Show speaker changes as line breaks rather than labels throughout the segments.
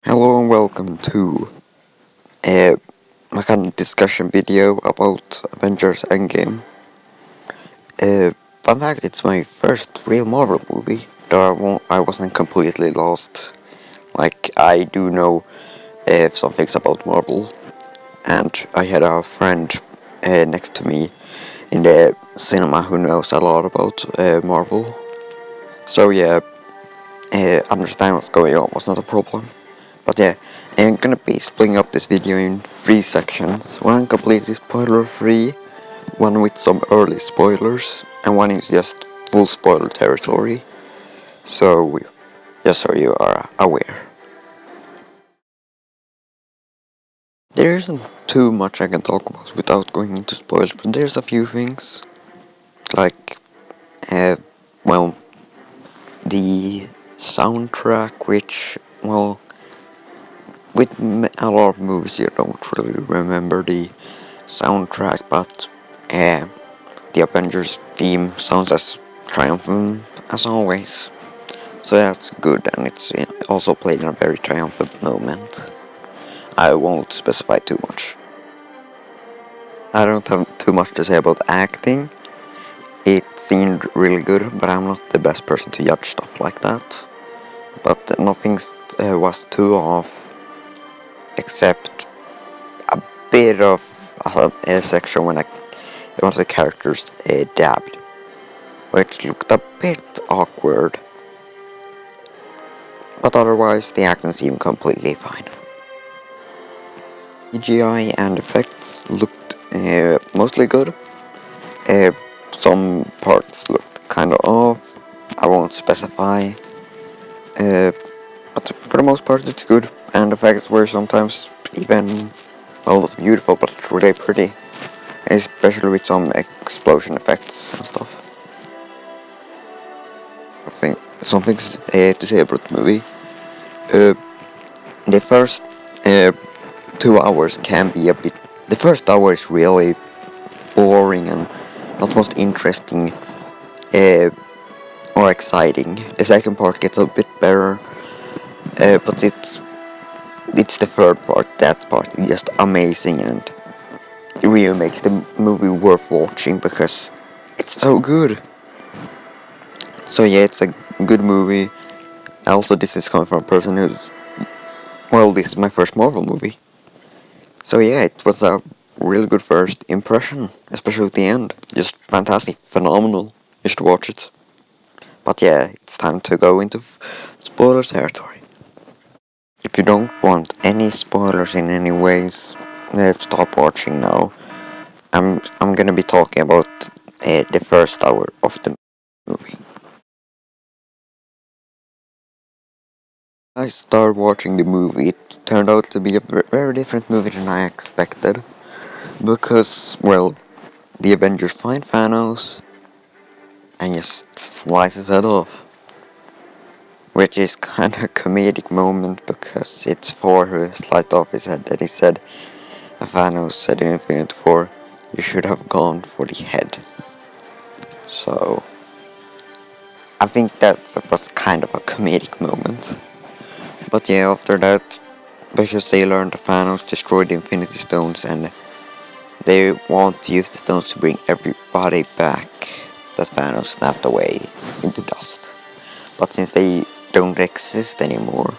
Hello and welcome to uh, my kind of discussion video about Avengers Endgame. Fun fact, it's my first real Marvel movie, though I wasn't completely lost. Like, I do know some things about Marvel, and I had a friend next to me in the cinema who knows a lot about Marvel. So yeah, understand what's going on was not a problem. But yeah, I'm gonna be splitting up this video in 3 sections. One completely spoiler free, one with some early spoilers, and one is just full spoiler territory. So, just so you are aware. There isn't too much I can talk about without going into spoilers, but there's a few things. Like, uh, well, the soundtrack, which, well, with a lot of movies you don't really remember the soundtrack, but the Avengers theme sounds as triumphant as always. So that's good, and it's also played in a very triumphant moment. I won't specify too much. I don't have too much to say about acting. It seemed really good, but I'm not the best person to judge stuff like that. But nothing was too off, except a bit of a section when one of the characters dabbed, which looked a bit awkward. But otherwise, the acting seemed completely fine. CGI and effects looked mostly good. Uh, some parts looked kinda off. I won't specify. Uh, but for the most part, it's good. And effects were sometimes even, well, it's beautiful, but really pretty. Especially with some explosion effects and stuff. I think some things to say about the movie. The first 2 hours can be a bit. The first hour is really boring and not most interesting or exciting. The second part gets a bit better, but it's the third part. That part is just amazing, and it really makes the movie worth watching because it's so good. So yeah, it's a good movie. Also, this is coming from a person who's, well, this is my first Marvel movie. So yeah, it was a really good first impression, especially at the end. Just fantastic, phenomenal. You should watch it. But yeah, it's time to go into spoiler territory. If you don't want any spoilers in any ways, stop watching now. I'm gonna be talking about the first hour of the movie. I started watching the movie. It turned out to be a very different movie than I expected. Because, well, the Avengers find Thanos and just slice his head off. Which is kind of a comedic moment because it's Thor who sliced off his head, and he said, Thanos said in Infinity War, you should have gone for the head. So, I think that was kind of a comedic moment. But yeah, after that, because they learned that Thanos destroyed the Infinity Stones and they want to use the stones to bring everybody back that Thanos snapped away into dust. But since they don't exist anymore,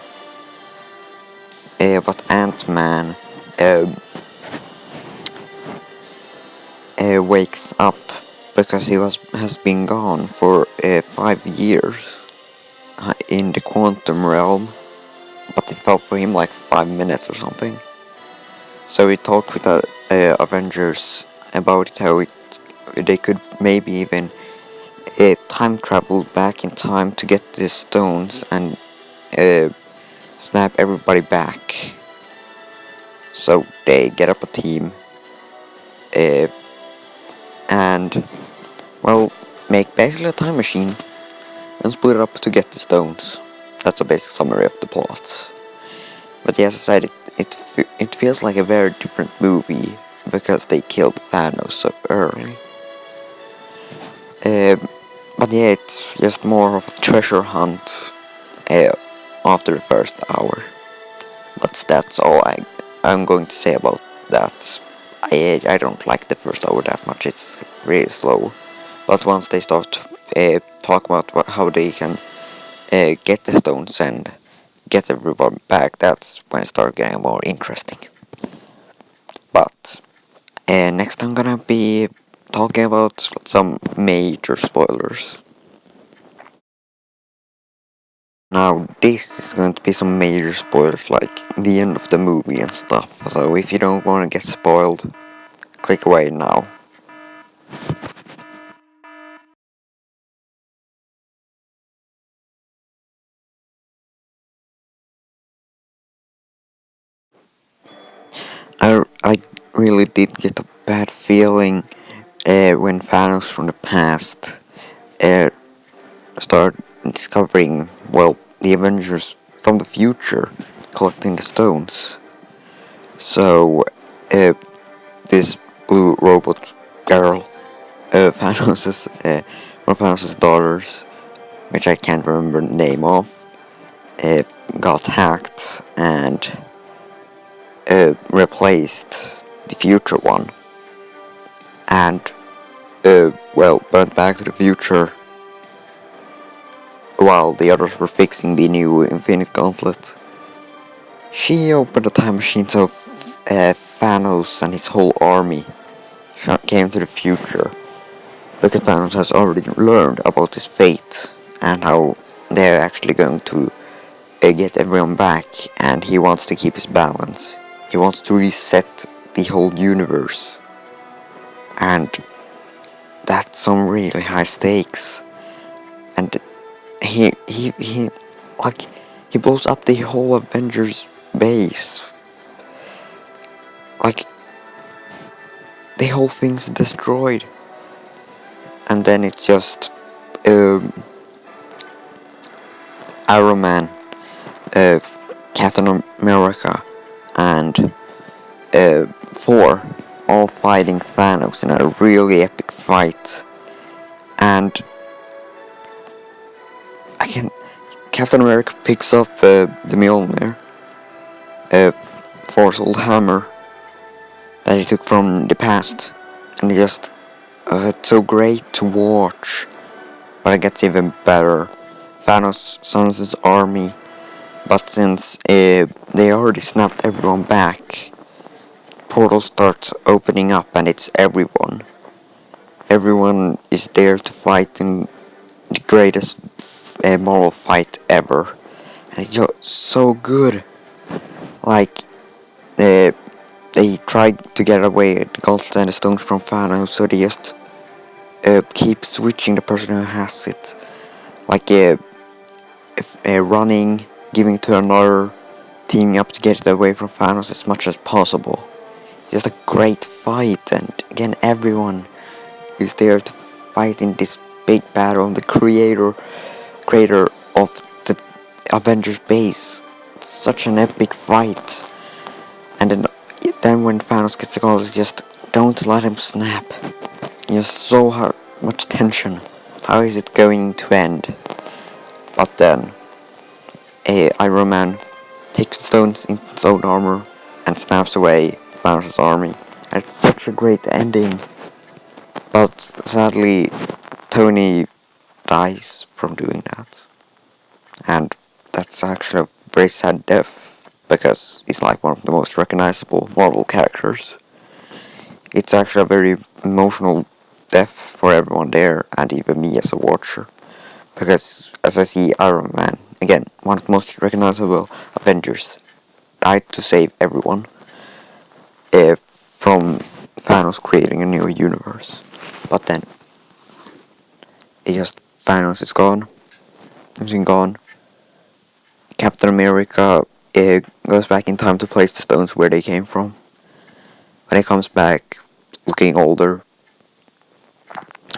but Ant-Man wakes up because he has been gone for 5 years in the quantum realm, but it felt for him like 5 minutes or something. So he talked with the Avengers about it, how they could maybe even time travel back in time to get the stones and snap everybody back. So they get up a team and, well, make basically a time machine and split it up to get the stones. That's a basic summary of the plot. But yes, I said it feels like a very different movie because they killed Thanos so early. But yeah, it's just more of a treasure hunt after the first hour. But that's all I'm going to say about that. I don't like the first hour that much. It's really slow. But once they start talk about how they can get the stones and get everyone back, that's when it starts getting more interesting. But next I'm gonna be talking about some major spoilers. Now this is going to be some major spoilers, like the end of the movie and stuff. So if you don't want to get spoiled, click away now. I really did get a bad feeling when Thanos from the past uh, started discovering, well, the Avengers from the future collecting the stones. So uh, this blue robot girl, one of Thanos' daughters, which I can't remember the name of, uh, got hacked and replaced the future one. And well, went back to the future while the others were fixing the new Infinite Gauntlet. She opened a time machine so Thanos and his whole army came to the future, because Thanos has already learned about his fate and how they're actually going to get everyone back, and he wants to keep his balance. He wants to reset the whole universe, and that's some really high stakes. And he like he blows up the whole Avengers base. Like the whole thing's destroyed, and then it's just Iron Man, uh, Captain America, and Thor all fighting Thanos in a really epic fight. And Captain America picks up the Mjolnir, Thor's old hammer that he took from the past, and it's so great to watch. But it gets even better. Thanos summons his army, but since they already snapped everyone back, portal starts opening up, and it's everyone. Everyone is there to fight in the greatest Marvel fight ever, and it's just so good. Like they tried to get away the gold and the stones from Thanos, so they just keep switching the person who has it, like running, giving it to another, teaming up to get it away from Thanos as much as possible. It's just a great fight, and again, everyone is there to fight in this big battle. The creator of the Avengers base. It's such an epic fight, and then when Thanos gets the goal, it's just don't let him snap. There's so much tension. How is it going to end? But then Iron Man takes stones in his own armor and snaps away Thanos' army. And it's such a great ending. But sadly, Tony dies from doing that. And that's actually a very sad death, because he's like one of the most recognizable Marvel characters. It's actually a very emotional death for everyone there, and even me as a watcher. Because as I see Iron Man, again, one of the most recognizable Avengers, died to save everyone from Thanos creating a new universe. But then, Thanos is gone. He's been gone. Captain America goes back in time to place the stones where they came from. When he comes back, looking older,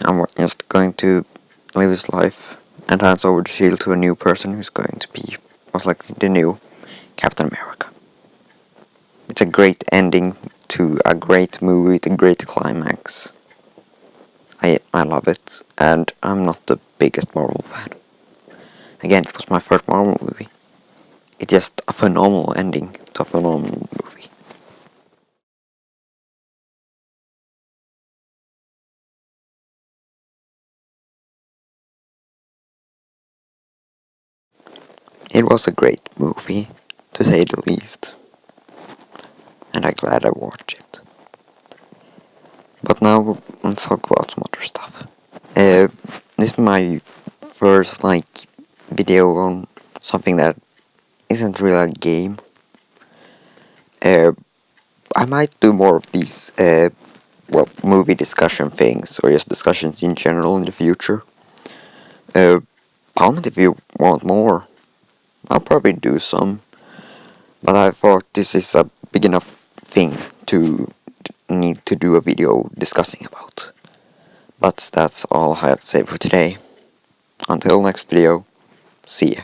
I'm just going to live his life and hands over the shield to a new person who's going to be most likely the new Captain America. It's a great ending to a great movie with a great climax. I love it, and I'm not the biggest Marvel fan. Again, it was my first Marvel movie. It's just a phenomenal ending to Christopher Nolan movie. It was a great movie, to say the least, and I'm glad I watched it. But now let's talk about some other stuff. This is my first video on something that isn't really a game. I might do more of these movie discussion things or just discussions in general in the future. Comment if you want more. I'll probably do some, but I thought this is a big enough thing to need to do a video discussing about. But that's all I have to say for today. Until next video, see ya.